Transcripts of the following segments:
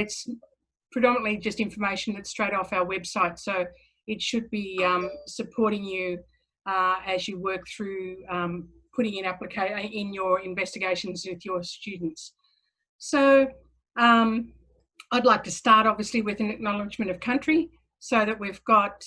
It's predominantly just information that's straight off our website, so it should be supporting you as you work through putting in your investigations with your students. So I'd like to start obviously with an acknowledgement of country, so that we've got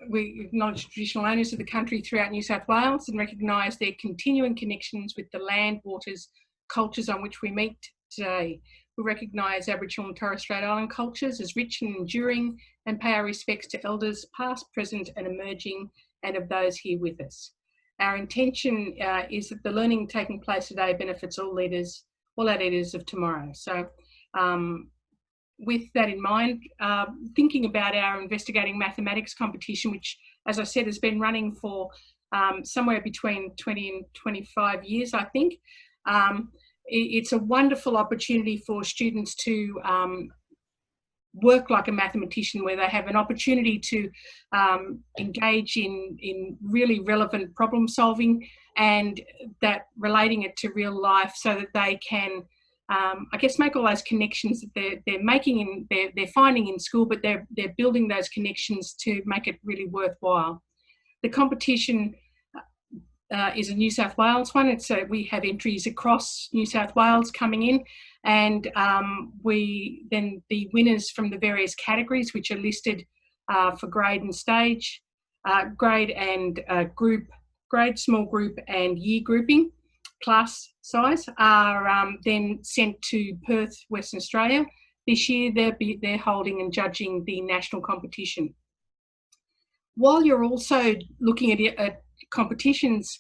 we acknowledge traditional owners of the country throughout New South Wales and recognise their continuing connections with the land, waters, cultures on which we meet today. We recognise Aboriginal and Torres Strait Island cultures as rich and enduring, and pay our respects to elders past, present and emerging, and of those here with us. Our intention is that the learning taking place today benefits all our leaders of tomorrow. So with that in mind, thinking about our investigating mathematics competition, which, as I said, has been running for somewhere between 20 and 25 years, I think. It's a wonderful opportunity for students to work like a mathematician, where they have an opportunity to engage in really relevant problem solving, and that relating it to real life, so that they can I guess make all those connections that they're making and they're finding in school, but they're building those connections to make it really worthwhile. The competition is a New South Wales one. We have entries across New South Wales coming in, and then the winners from the various categories, which are listed for grade and stage, grade and group, grade, small group and year grouping, class size, are then sent to Perth, Western Australia. This year they're holding and judging the national competition. While you're also looking at competitions,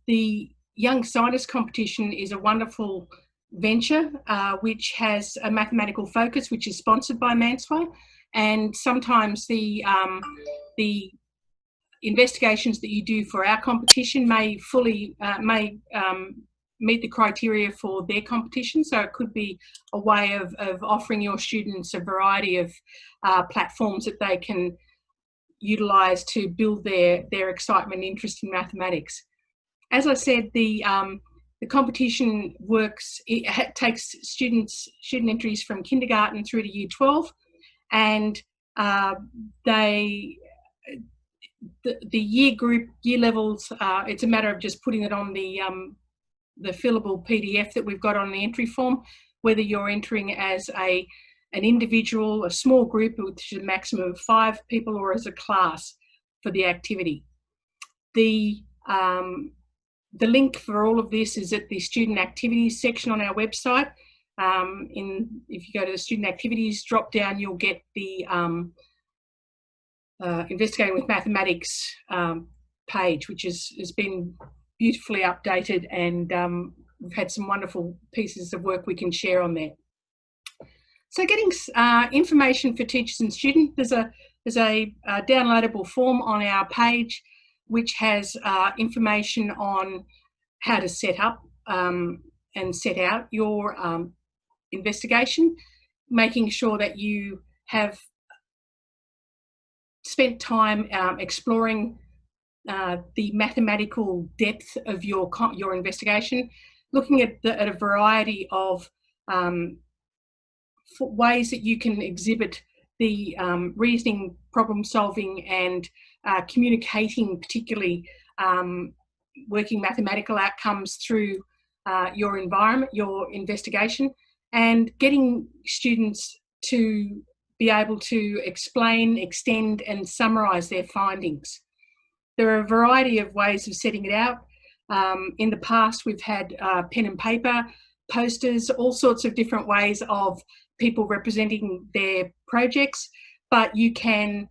the Young Scientist competition is a wonderful venture which has a mathematical focus, which is sponsored by Manswell, and sometimes the investigations that you do for our competition may meet the criteria for their competition. So it could be a way of offering your students a variety of platforms that they can utilise to build their excitement and interest in mathematics. As I said, the competition works, it takes student entries from kindergarten through to year 12, and the year levels, it's a matter of just putting it on the fillable PDF that we've got on the entry form, whether you're entering as an individual, a small group, which is a maximum of 5 people, or as a class for the activity. The link for all of this is at the student activities section on our website. If you go to the student activities drop down, you'll get the Investigating with Mathematics page, which has been beautifully updated, and we've had some wonderful pieces of work we can share on there. So getting information for teachers and students, there's a downloadable form on our page which has information on how to set up and set out your investigation, making sure that you have spent time exploring the mathematical depth of your investigation, looking at a variety of ways that you can exhibit the reasoning, problem solving and communicating, particularly working mathematical outcomes through your environment, your investigation, and getting students to be able to explain, extend and summarise their findings. There are a variety of ways of setting it out. In the past, we've had pen and paper, posters, all sorts of different ways of people representing their projects, but you can,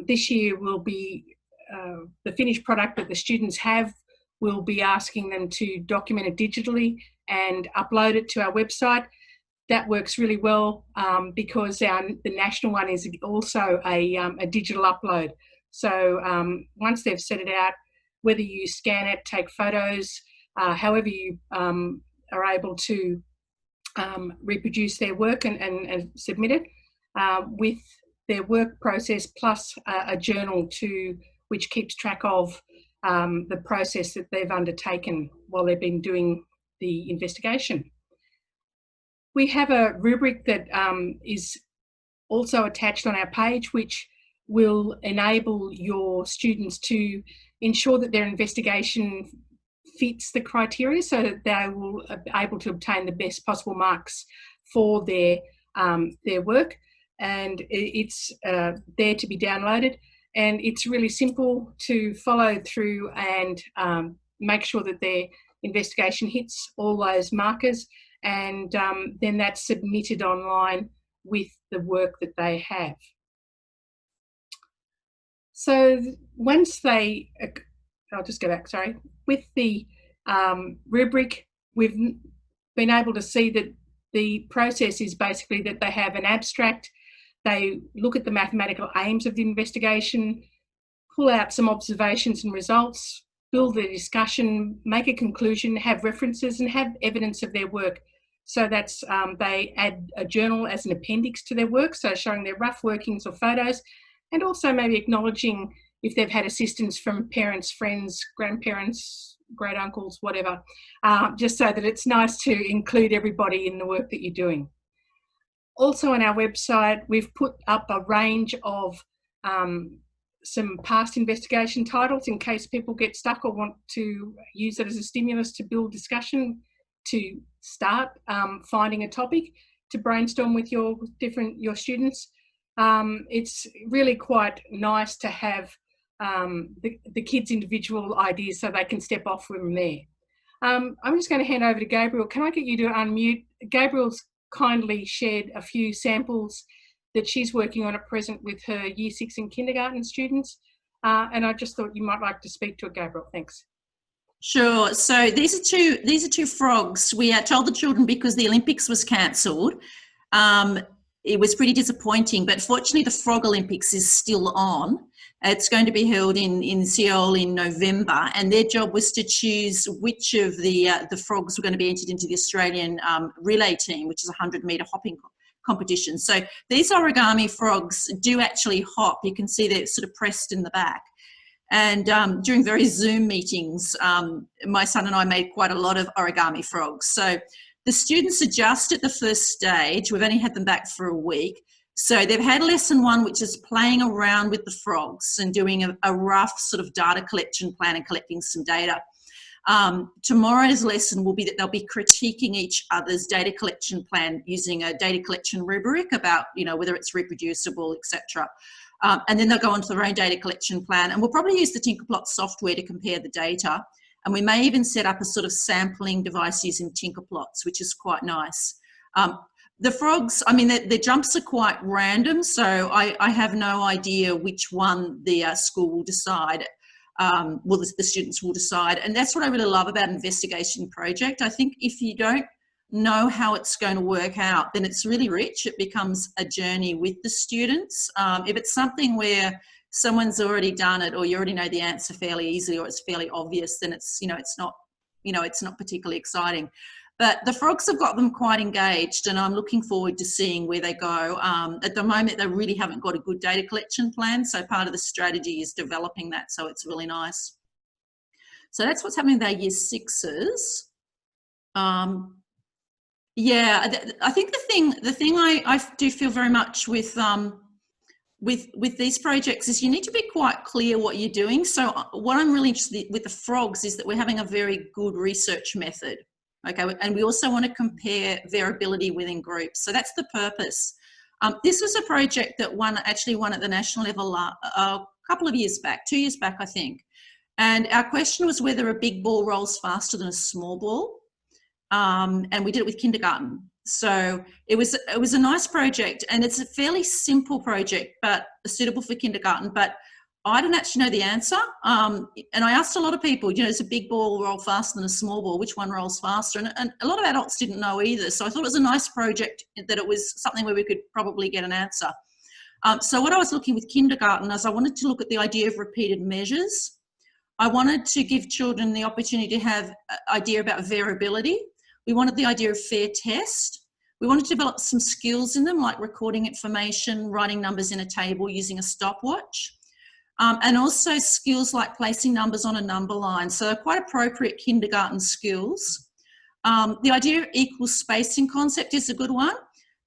this year will be, the finished product that the students have, we'll be asking them to document it digitally and upload it to our website. That works really well because the national one is also a digital upload. So once they've set it out, whether you scan it, take photos, however you are able to reproduce their work and submit it with their work process, plus a journal which keeps track of the process that they've undertaken while they've been doing the investigation. We have a rubric that is also attached on our page, which will enable your students to ensure that their investigation fits the criteria so that they will be able to obtain the best possible marks for their work. And it's there to be downloaded. And it's really simple to follow through and make sure that their investigation hits all those markers. And then that's submitted online with the work that they have. So once they, I'll just go back, sorry. With the rubric, we've been able to see that the process is basically that they have an abstract, they look at the mathematical aims of the investigation, pull out some observations and results, build a discussion, make a conclusion, have references and have evidence of their work. So that's, they add a journal as an appendix to their work, so showing their rough workings or photos, and also maybe acknowledging if they've had assistance from parents, friends, grandparents, great uncles, whatever, just so that it's nice to include everybody in the work that you're doing. Also on our website, we've put up a range of some past investigation titles in case people get stuck or want to use it as a stimulus to build discussion, to start finding a topic to brainstorm with your students. It's really quite nice to have the kids' individual ideas so they can step off from there. I'm just going to hand over to Gabriel. Can I get you to unmute? Gabriel's kindly shared a few samples that she's working on at present with her Year 6 and kindergarten students. And I just thought you might like to speak to it, Gabriel. Thanks. Sure. So these are two frogs. We told the children because the Olympics was cancelled. It was pretty disappointing, but fortunately the Frog Olympics is still on. It's going to be held in Seoul in November, and their job was to choose which of the frogs were going to be entered into the Australian relay team, which is a 100-metre hopping competition. So these origami frogs do actually hop. You can see they're sort of pressed in the back. And during various Zoom meetings, my son and I made quite a lot of origami frogs. So the students adjust at the first stage. We've only had them back for a week. So they've had lesson 1, which is playing around with the frogs and doing a rough sort of data collection plan and collecting some data. Tomorrow's lesson will be that they'll be critiquing each other's data collection plan using a data collection rubric about, whether it's reproducible, etc. And then they'll go on to their own data collection plan, and we'll probably use the Tinkerplot software to compare the data. And we may even set up a sort of sampling device using Tinkerplots, which is quite nice. The frogs, their jumps are quite random, so I have no idea which one the school will decide. The students will decide. And that's what I really love about an investigation project. I think if you don't know how it's going to work out, then it's really rich. It becomes a journey with the students. If it's something where someone's already done it, or you already know the answer fairly easily, or it's fairly obvious, then it's not particularly exciting. But the frogs have got them quite engaged, and I'm looking forward to seeing where they go. At the moment, they really haven't got a good data collection plan, so part of the strategy is developing that, so it's really nice. So that's what's happening with our Year 6s. Yeah, I think the thing I do feel very much with these projects is you need to be quite clear what you're doing. So what I'm really interested in with the frogs is that we're having a very good research method. Okay, and we also want to compare variability within groups. So that's the purpose. This was a project that actually won at the national level a couple of years back, 2 years back, I think. And our question was whether a big ball rolls faster than a small ball. And we did it with kindergarten. So it was a nice project, and it's a fairly simple project, but suitable for kindergarten. But I didn't actually know the answer. And I asked a lot of people, does a big ball roll faster than a small ball? Which one rolls faster? And a lot of adults didn't know either. So I thought it was a nice project, that it was something where we could probably get an answer. So what I was looking with kindergarten is I wanted to look at the idea of repeated measures. I wanted to give children the opportunity to have an idea about variability. We wanted the idea of fair test. We wanted to develop some skills in them, like recording information, writing numbers in a table, using a stopwatch. And also skills like placing numbers on a number line. So quite appropriate kindergarten skills. The idea of equal spacing concept is a good one.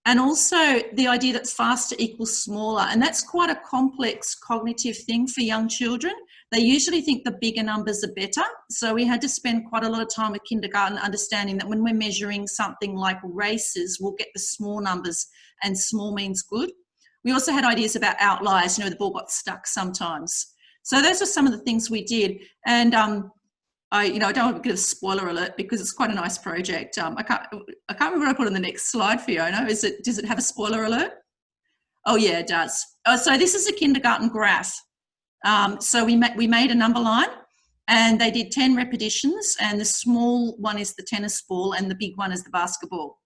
And also the idea that faster equals smaller. And that's quite a complex cognitive thing for young children. They usually think the bigger numbers are better. So we had to spend quite a lot of time with kindergarten understanding that when we're measuring something like races, we'll get the small numbers, and small means good. We also had ideas about outliers, the ball got stuck sometimes. So those are some of the things we did. And I don't want to give a spoiler alert because it's quite a nice project. I can't remember what I put on the next slide, Fiona. Does it have a spoiler alert? Oh yeah, it does. So this is a kindergarten graph. So we made a number line, and they did 10 repetitions, and the small one is the tennis ball and the big one is the basketball.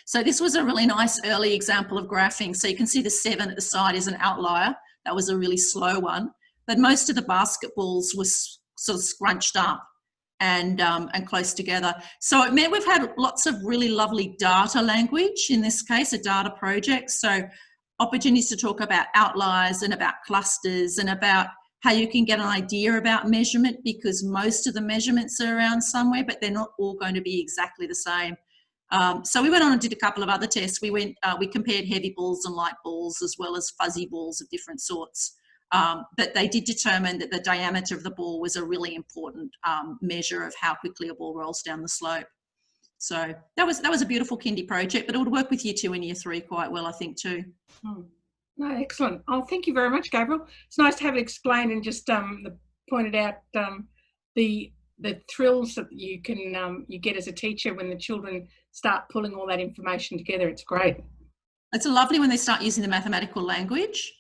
So this was a really nice early example of graphing. So you can see the 7 at the side is an outlier. That was a really slow one. But most of the basketballs was sort of scrunched up and close together. So it meant we've had lots of really lovely data language, in this case, a data project. So opportunities to talk about outliers and about clusters and about how you can get an idea about measurement, because most of the measurements are around somewhere, but they're not all going to be exactly the same. So we went on and did a couple of other tests. We compared heavy balls and light balls, as well as fuzzy balls of different sorts. But they did determine that the diameter of the ball was a really important measure of how quickly a ball rolls down the slope. So that was a beautiful kindy project, but it would work with year 2 and year 3 quite well, I think, too. No, excellent. Oh, thank you very much, Gabriel. It's nice to have it explained and just pointed out the thrills that you can you get as a teacher when the children start pulling all that information together. It's great. It's lovely when they start using the mathematical language.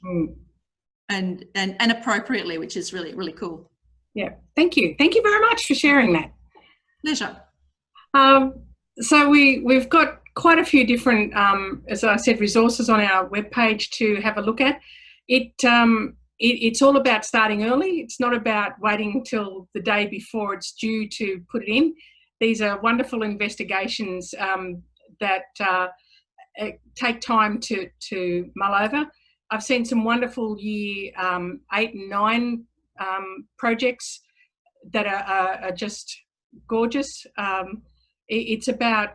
And appropriately, which is really, really cool. Yeah, thank you. Thank you very much for sharing that. Pleasure. So we've got quite a few different, as I said, resources on our webpage to have a look at. It's all about starting early. It's not about waiting until the day before it's due to put it in. These are wonderful investigations that take time to mull over. I've seen some wonderful year 8 and 9 projects that are just gorgeous. It's about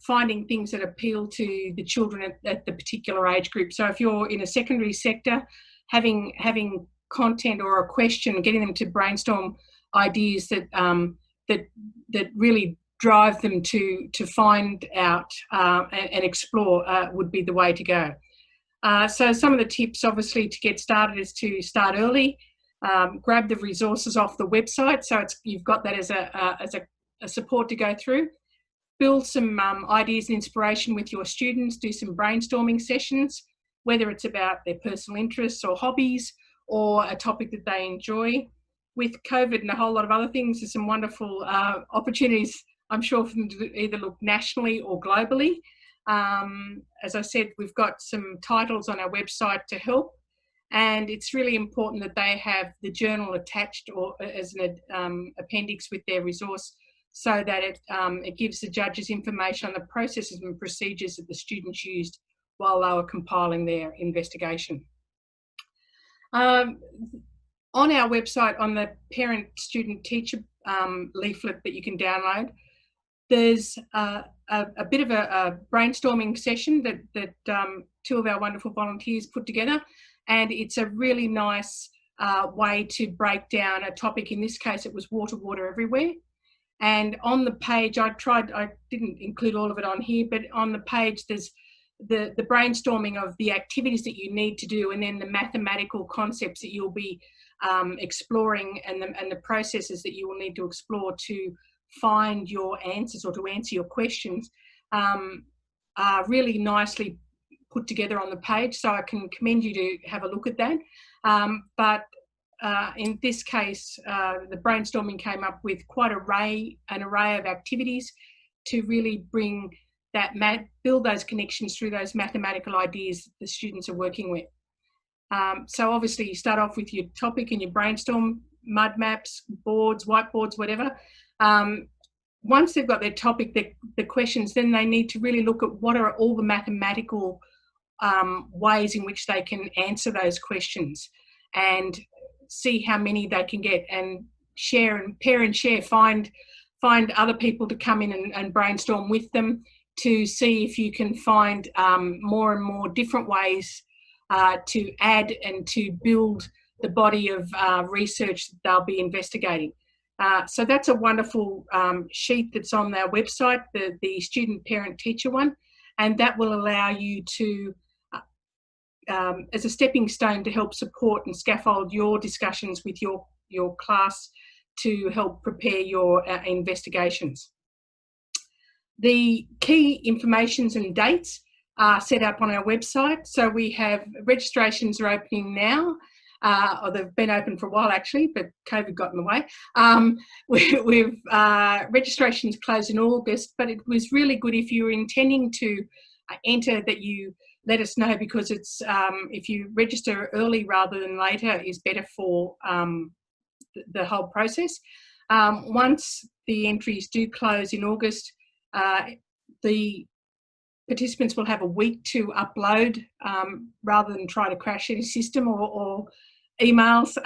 finding things that appeal to the children at the particular age group. So if you're in a secondary sector, having content or a question, getting them to brainstorm ideas that that really drive them to find out and explore would be the way to go. So some of the tips, obviously, to get started is to start early. Grab the resources off the website, so you've got that as a support to go through. Build some ideas and inspiration with your students. Do some brainstorming sessions, whether it's about their personal interests or hobbies or a topic that they enjoy. With COVID and a whole lot of other things, there's some wonderful opportunities, I'm sure, for them to either look nationally or globally. As I said, we've got some titles on our website to help, and it's really important that they have the journal attached or as an appendix with their resource, so that it gives the judges information on the processes and procedures that the students used while they were compiling their investigation. On our website, on the parent, student, teacher leaflet that you can download, there's a bit of a brainstorming session that 2 of our wonderful volunteers put together, and it's a really nice way to break down a topic. In this case, it was water everywhere. And on the page, I didn't include all of it on here, but on the page there's the brainstorming of the activities that you need to do, and then the mathematical concepts that you'll be exploring, and the processes that you will need to explore to find your answers or to answer your questions, are really nicely put together on the page. So I can commend you to have a look at that. But in this case, the brainstorming came up with quite an array of activities to really bring that build those connections through those mathematical ideas the students are working with. So obviously you start off with your topic and your brainstorm, mud maps, boards, whiteboards, whatever. Once they've got their topic, the questions, then they need to really look at what are all the mathematical ways in which they can answer those questions, and see how many they can get, and share and pair and share. Find find other people to come in and brainstorm with them to see if you can find more and more different ways to add and to build the body of research that they'll be investigating. So that's a wonderful sheet that's on our website, the student, parent, teacher one, and that will allow you to, as a stepping stone to help support and scaffold your discussions with your class to help prepare your investigations. The key informations and dates are set up on our website. So we have registrations are opening now, or they've been open for a while actually, but COVID got in the way. Registrations closed in August, but it was really good if you were intending to enter that you let us know, because it's if you register early rather than later is better for the whole process. Once the entries do close in August, the participants will have a week to upload rather than try to crash any system or emails.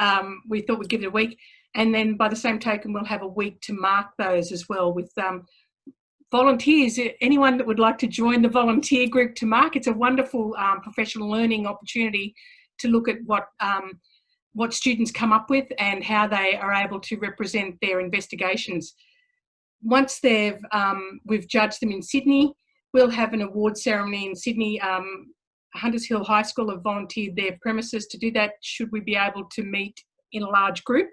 We thought we'd give it a week, and then by the same token we'll have a week to mark those as well with volunteers. Anyone that would like to join the volunteer group to mark, it's a wonderful professional learning opportunity to look at what students come up with and how they are able to represent their investigations. Once we've judged them in Sydney, we'll have an award ceremony in Sydney. Hunters Hill High School have volunteered their premises to do that, should we be able to meet in a large group.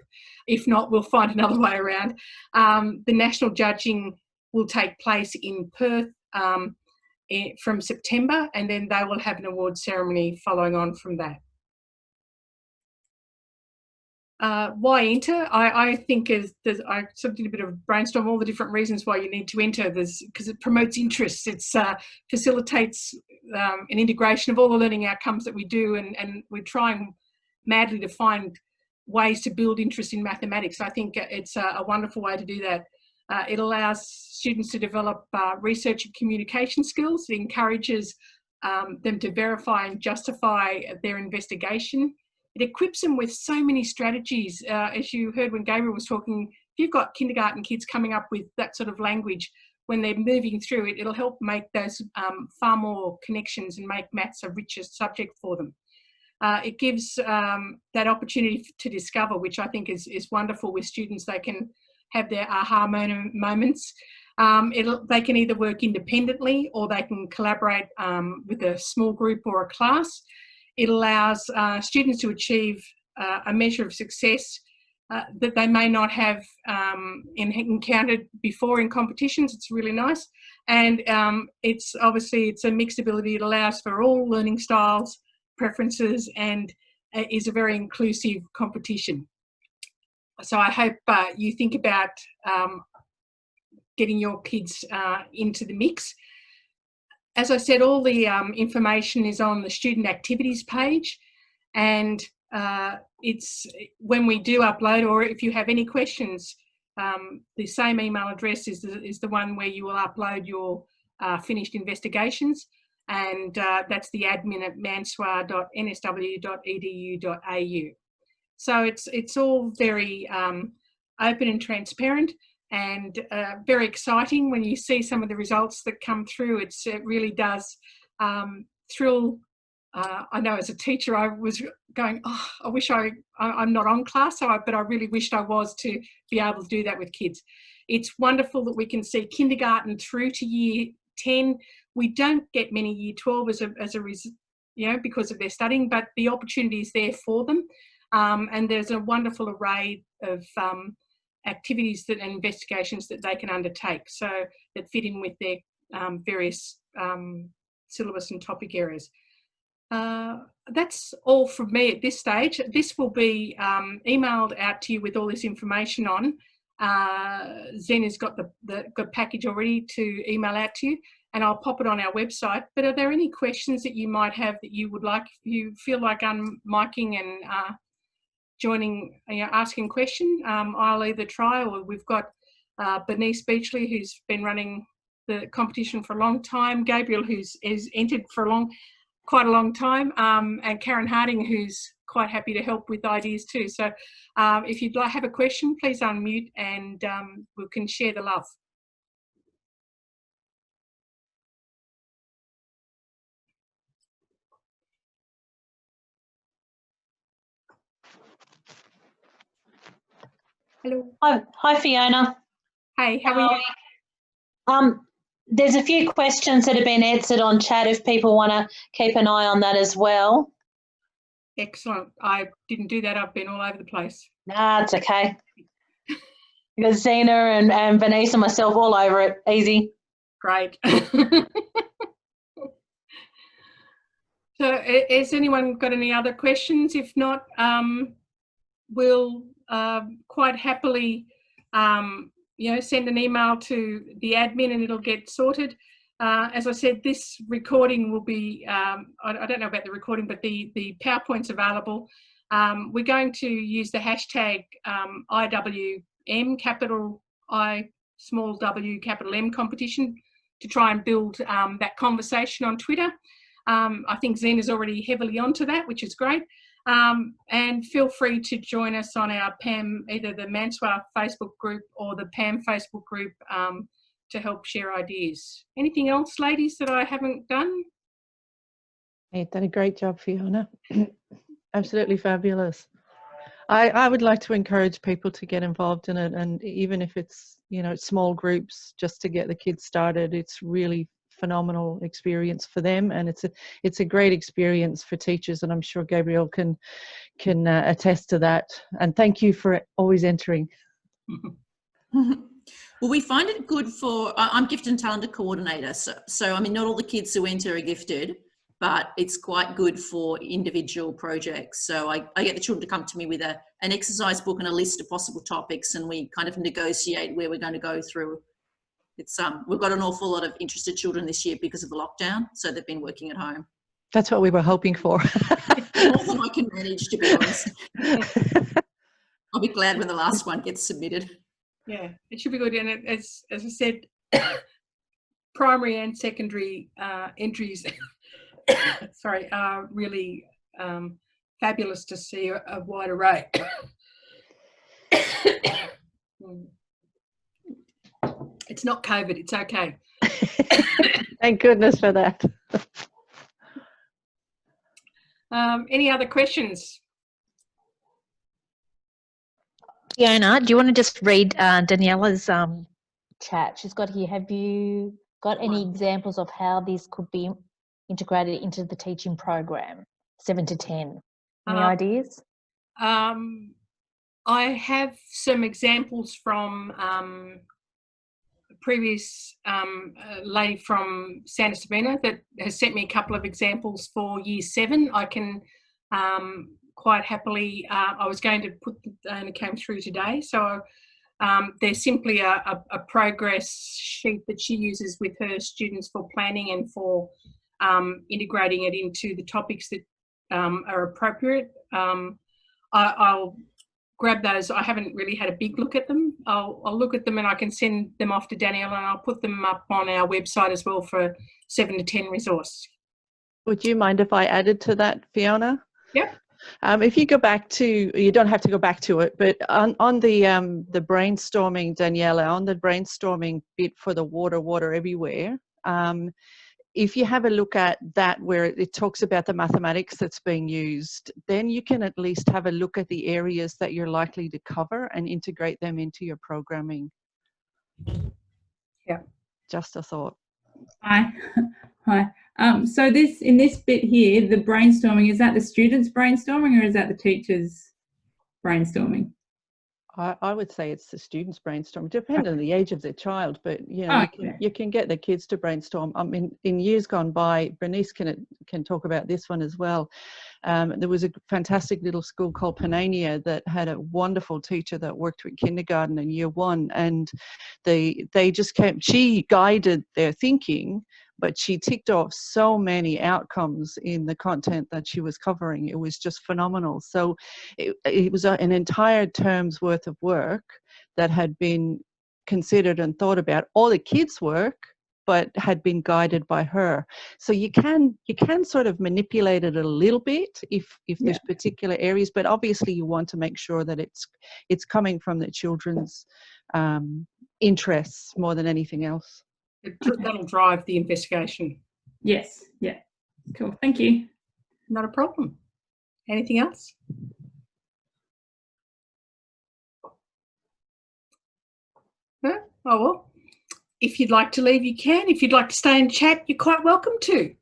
If not, we'll find another way around. The national judging will take place in Perth from September, and then they will have an award ceremony following on from that. Why enter? I think I sort of did a bit of brainstorm all the different reasons why you need to enter. Because it promotes interest. It facilitates an integration of all the learning outcomes that we do, and we're trying madly to find ways to build interest in mathematics. I think it's a wonderful way to do that. It allows students to develop research and communication skills. It encourages them to verify and justify their investigation. It equips them with so many strategies. As you heard when Gabriel was talking, if you've got kindergarten kids coming up with that sort of language, when they're moving through it, it'll help make those far more connections and make maths a richer subject for them. It gives that opportunity to discover, which I think is wonderful with students. They can have their aha moments. They can either work independently or they can collaborate with a small group or a class. It allows students to achieve a measure of success that they may not have encountered before in competitions. It's really nice. And it's a mixed ability. It allows for all learning styles, preferences, and is a very inclusive competition. So I hope you think about getting your kids into the mix. As I said, all the information is on the student activities page, and it's when we do upload, or if you have any questions, the same email address is the one where you will upload your finished investigations, and that's the admin@mansoir.nsw.edu.au. So it's all very open and transparent, and very exciting when you see some of the results that come through. It really does thrill. I know as a teacher I was going, oh, I wish I'm not on class, but I really wished I was, to be able to do that with kids. It's wonderful that we can see kindergarten through to year 10. We don't get many year 12 as a result, because of their studying, but the opportunity is there for them. And there's a wonderful array of activities and investigations that they can undertake, so that fit in with their various syllabus and topic areas. That's all from me at this stage. This will be emailed out to you with all this information on. Zen has got the package already to email out to you, and I'll pop it on our website. But are there any questions that you might have that you would like, if you feel like unmiking and joining, asking a question? I'll either try, or we've got Bernice Beachley, who's been running the competition for a long time, Gabriel, who's entered for quite a long time, and Karen Harding, who's quite happy to help with ideas too. So if you'd like have a question, please unmute and we can share the love. Hello. Hi, Fiona. Hey, how are you? There's a few questions that have been answered on chat if people want to keep an eye on that as well. Excellent. I didn't do that. I've been all over the place. Nah, it's okay. Because Zena and Vanessa and myself all over it. Easy. Great. So has anyone got any other questions? If not, we'll quite happily send an email to the admin and it'll get sorted. As I said, this recording will be, I don't know about the recording, but the PowerPoint's available. We're going to use the hashtag IWM, capital I, small w, capital M competition to try and build that conversation on Twitter. I think Zena's already heavily onto that, which is great. And feel free to join us on our PAM, either the Mansoir Facebook group or the PAM Facebook group to help share ideas. Anything else, ladies, that I haven't done? You've done a great job, Fiona. Absolutely fabulous. I would like to encourage people to get involved in it, and even if it's, small groups, just to get the kids started, it's really phenomenal experience for them, and it's a great experience for teachers, and I'm sure Gabrielle can attest to that. And thank you for always entering. Well, we find it good for, I'm gifted and talented coordinator, so I mean, not all the kids who enter are gifted, but it's quite good for individual projects. So I get the children to come to me with an exercise book and a list of possible topics, and we kind of negotiate where we're going to go through. It's we've got an awful lot of interested children this year because of the lockdown, so they've been working at home. That's what we were hoping for. More than I can manage, to be honest. I'll be glad when the last one gets submitted. Yeah, it should be good. And as I said, primary and secondary entries, sorry, are really fabulous to see a wide array. It's not COVID, it's okay. Thank goodness for that. Any other questions? Fiona, do you want to just read Daniela's chat? She's got here, have you got any examples of how this could be integrated into the teaching program, 7 to 10? Any ideas? I have some examples from previous lady from Santa Sabina that has sent me a couple of examples for year 7. I can quite happily, I was going to put, and it came through today, so there's simply a progress sheet that she uses with her students for planning and for integrating it into the topics that are appropriate. I'll grab those. I haven't really had a big look at them. I'll look at them and I can send them off to Danielle, and I'll put them up on our website as well for 7 to 10 resource. Would you mind if I added to that, Fiona? Yep. If you go back to, you don't have to go back to it, but on the brainstorming, Daniela, on the brainstorming bit for the water everywhere, if you have a look at that where it talks about the mathematics that's being used, then you can at least have a look at the areas that you're likely to cover and integrate them into your programming. Yeah. Just a thought. Hi. Hi. So in this bit here, the brainstorming, is that the students brainstorming or is that the teachers brainstorming? I would say it's the students brainstorm, depending on the age of the child, but you can get the kids to brainstorm. I mean, in years gone by, Bernice can talk about this one as well. There was a fantastic little school called Panania that had a wonderful teacher that worked with kindergarten in year 1, and they just she guided their thinking, but she ticked off so many outcomes in the content that she was covering. It was just phenomenal. So it was an entire term's worth of work that had been considered and thought about. All the kids' work, but had been guided by her. So you can sort of manipulate it a little bit if there's particular areas, but obviously you want to make sure that it's coming from the children's interests more than anything else. That'll drive the investigation. Yes. Yeah. Cool. Thank you. Not a problem. Anything else? No? Oh, well, if you'd like to leave, you can. If you'd like to stay and chat, you're quite welcome to.